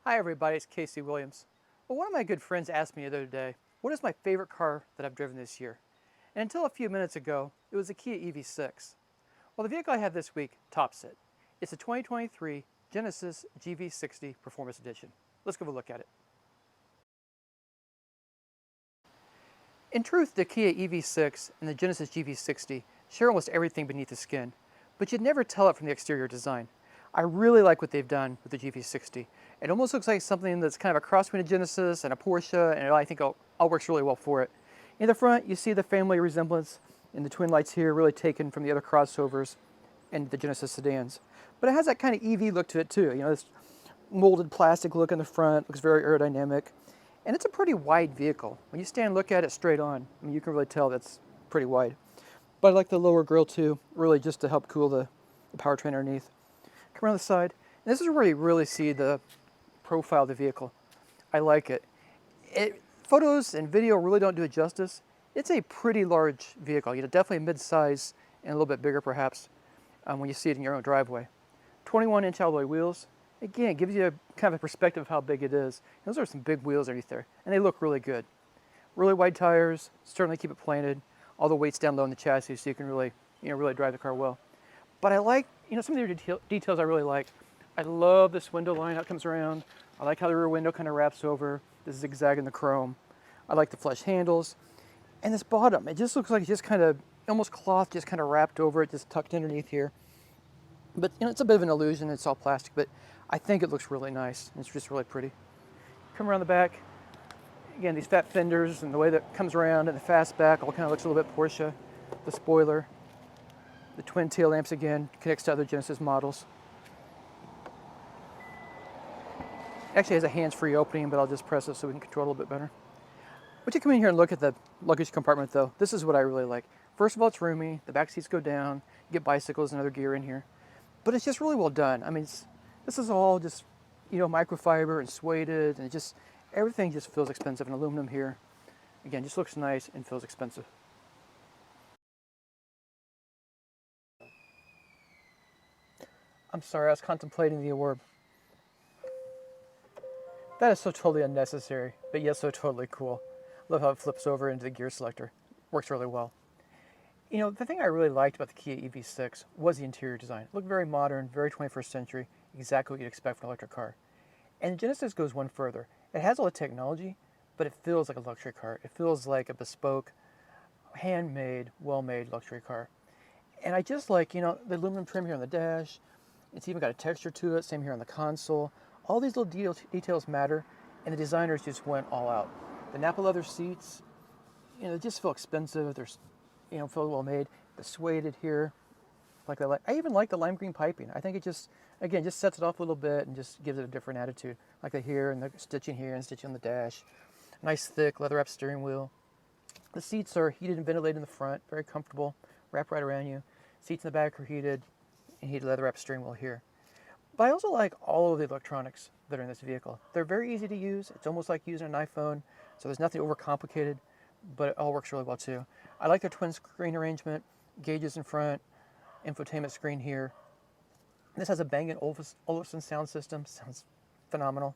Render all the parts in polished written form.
Hi everybody, it's Casey Williams. Well, one of my good friends asked me the other day, what is my favorite car that I've driven this year? And until a few minutes ago, it was the Kia EV6. Well, the vehicle I have this week tops it. It's a 2023 Genesis GV60 Performance Edition. Let's go have a look at it. In truth, the Kia EV6 and the Genesis GV60 share almost everything beneath the skin, but you'd never tell it from the exterior design. I really like what they've done with the GV60. It almost looks like something that's kind of a cross between a Genesis and a Porsche, and I think it all works really well for it. In the front, you see the family resemblance in the twin lights here, really taken from the other crossovers and the Genesis sedans. But it has that kind of EV look to it too. You know, this molded plastic look in the front, looks very aerodynamic. And it's a pretty wide vehicle. When you stand and look at it straight on, I mean, you can really tell that's pretty wide. But I like the lower grille too, really just to help cool the powertrain underneath. Come around the side, and this is where you really see the profile of the vehicle. I like it. Photos and video really don't do it justice. It's a pretty large vehicle, you know, definitely mid-size and a little bit bigger perhaps when you see it in your own driveway. 21-inch alloy wheels. Again, it gives you kind of a perspective of how big it is. Those are some big wheels underneath there, and they look really good. Really wide tires, certainly keep it planted. All the weight's down low in the chassis, so you can really, really drive the car well. But I like, some of the details I really like. I love this window line, how it comes around. I like how the rear window kind of wraps over, the zigzag in the chrome. I like the flush handles. And this bottom, it just looks like it's just kind of, almost cloth just kind of wrapped over it, just tucked underneath here. But it's a bit of an illusion, it's all plastic, but I think it looks really nice. It's just really pretty. Come around the back, again, these fat fenders and the way that it comes around and the fastback all kind of looks a little bit Porsche. The spoiler, the twin tail lamps again, connects to other Genesis models. Actually has a hands-free opening, but I'll just press it so we can control it a little bit better. Once you come in here and look at the luggage compartment though, this is what I really like. First of all, it's roomy, the back seats go down, you get bicycles and other gear in here. But it's just really well done. I mean, this is all just, microfiber and suede, and everything just feels expensive. And aluminum here, again, just looks nice and feels expensive. I'm sorry, I was contemplating the orb. That is so totally unnecessary, but yet so totally cool. Love how it flips over into the gear selector. Works really well. The thing I really liked about the Kia EV6 was the interior design. It looked very modern, very 21st century, exactly what you'd expect from an electric car. And Genesis goes one further. It has all the technology, but it feels like a luxury car. It feels like a bespoke, handmade, well-made luxury car. And I just like, the aluminum trim here on the dash. It's even got a texture to it, same here on the console. All these little details matter, and the designers just went all out. The Napa leather seats, they just feel expensive. They're feel well made. The suede here, I even like the lime green piping. I think it just sets it off a little bit and just gives it a different attitude. Like the here and the stitching here and stitching on the dash. Nice thick leather wrapped steering wheel. The seats are heated and ventilated in the front, very comfortable, wrap right around you. Seats in the back are heated, and heated leather wrapped steering wheel here. But I also like all of the electronics that are in this vehicle. They're very easy to use. It's almost like using an iPhone, so there's nothing overcomplicated, but it all works really well too. I like their twin screen arrangement, gauges in front, infotainment screen here. This has a Bang & Olufsen sound system, sounds phenomenal.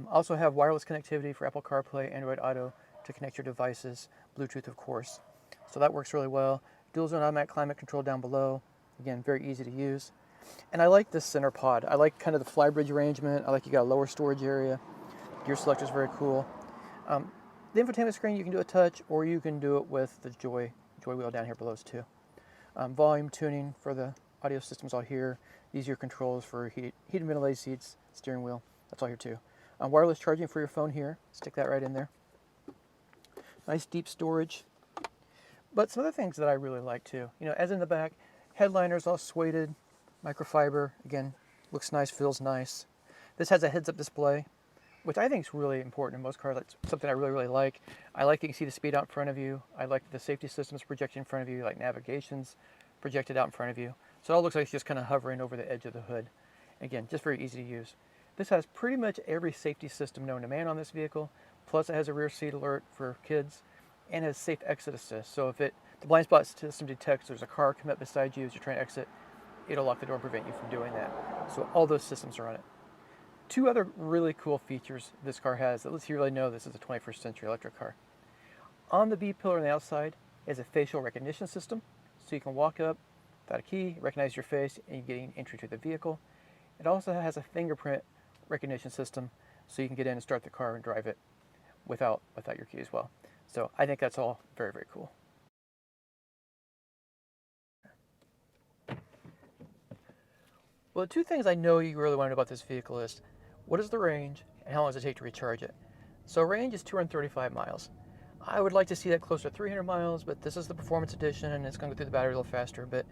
Also have wireless connectivity for Apple CarPlay, Android Auto to connect your devices, Bluetooth of course. So that works really well. Dual zone automatic climate control down below. Again, very easy to use. And I like this center pod. I like kind of the flybridge arrangement. I like you got a lower storage area. Gear selector is very cool. The infotainment screen you can do a touch, or you can do it with the joy wheel down here below too. Volume tuning for the audio systems all here. Easier controls for heated and ventilated seats, steering wheel. That's all here too. Wireless charging for your phone here. Stick that right in there. Nice deep storage. But some other things that I really like too. As in the back, headliners all suede, microfiber. Again, looks nice, feels nice. This has a heads-up display, which I think is really important in most cars. That's something I really like. I like that you can see the speed out in front of you. I like the safety systems projected in front of you, like navigation's projected out in front of you. So it all looks like it's just kind of hovering over the edge of the hood. Again, just very easy to use. This has pretty much every safety system known to man on this vehicle, plus it has a rear seat alert for kids, and has safe exit assist. So if the blind spot system detects there's a car come up beside you as you're trying to exit, it'll lock the door and prevent you from doing that. So all those systems are on it. Two other really cool features this car has that lets you really know this is a 21st century electric car. On the B pillar on the outside is a facial recognition system, so you can walk up without a key, recognize your face, and you're getting entry to the vehicle. It also has a fingerprint recognition system, so you can get in and start the car and drive it without your key as well. So I think that's all very, very cool. Well, the two things I know you really want to know about this vehicle is what is the range and how long does it take to recharge it. So range is 235 miles. I would like to see that closer to 300 miles, but this is the performance edition and it's going to go through the battery a little faster. But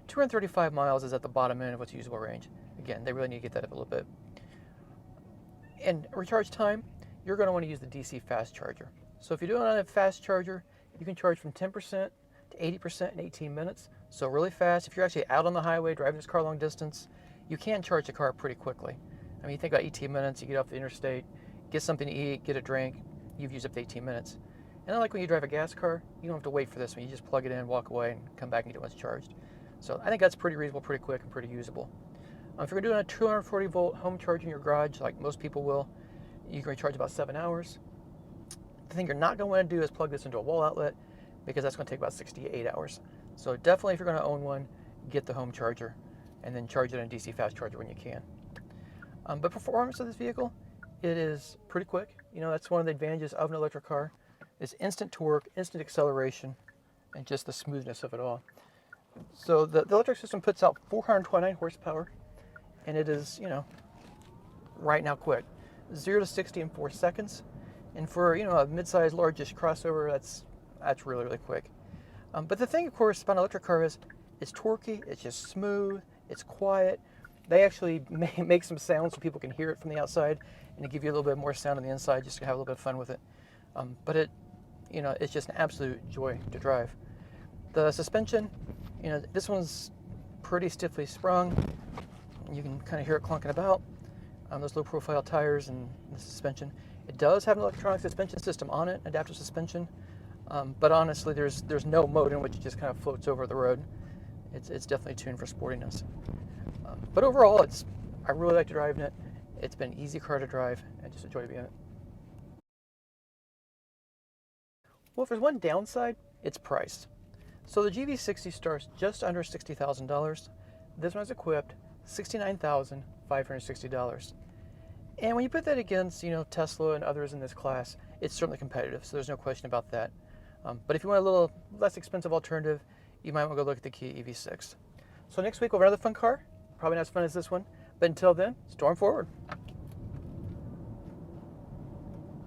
235 miles is at the bottom end of what's usable range. Again, they really need to get that up a little bit. And recharge time, you're going to want to use the DC fast charger. So if you're doing it on a fast charger, you can charge from 10% to 80% in 18 minutes. So really fast. If you're actually out on the highway driving this car long distance, you can charge the car pretty quickly. I mean, you think about 18 minutes, you get off the interstate, get something to eat, get a drink, you've used up to 18 minutes. And unlike when you drive a gas car, you don't have to wait for this one. You just plug it in, walk away, and come back and get it once charged. So I think that's pretty reasonable, pretty quick, and pretty usable. If you're doing a 240 volt home charge in your garage, like most people will, you can recharge about 7 hours. The thing you're not going to want to do is plug this into a wall outlet, because that's going to take about 6 to 8 hours. So definitely, if you're going to own one, get the home charger, and then charge it on a DC fast charger when you can. But performance of this vehicle, it is pretty quick. You know, that's one of the advantages of an electric car, is instant torque, instant acceleration, and just the smoothness of it all. So the electric system puts out 429 horsepower, and it is, you know, right now quick. 0 to 60 in 4 seconds. And for, you know, a mid-sized, largish crossover, that's really, really quick. But the thing, of course, about an electric car is it's torquey, it's just smooth, it's quiet. They actually make some sound so people can hear it from the outside, and to give you a little bit more sound on the inside, just to have a little bit of fun with it. But it, you know, it's just an absolute joy to drive. The suspension, you know, this one's pretty stiffly sprung. You can kind of hear it clunking about. Those low-profile tires and the suspension. It does have an electronic suspension system on it, adaptive suspension. But honestly, there's no mode in which it just kind of floats over the road. It's definitely tuned for sportiness. But overall, I really like driving it. It's been an easy car to drive, and just enjoy being in it. Well, if there's one downside, it's price. So the GV60 starts just under $60,000. This one's equipped $69,560. And when you put that against, you know, Tesla and others in this class, it's certainly competitive, so there's no question about that. But if you want a little less expensive alternative, you might want to go look at the Kia EV6. So next week we'll have another fun car, probably not as fun as this one, but until then, storm forward.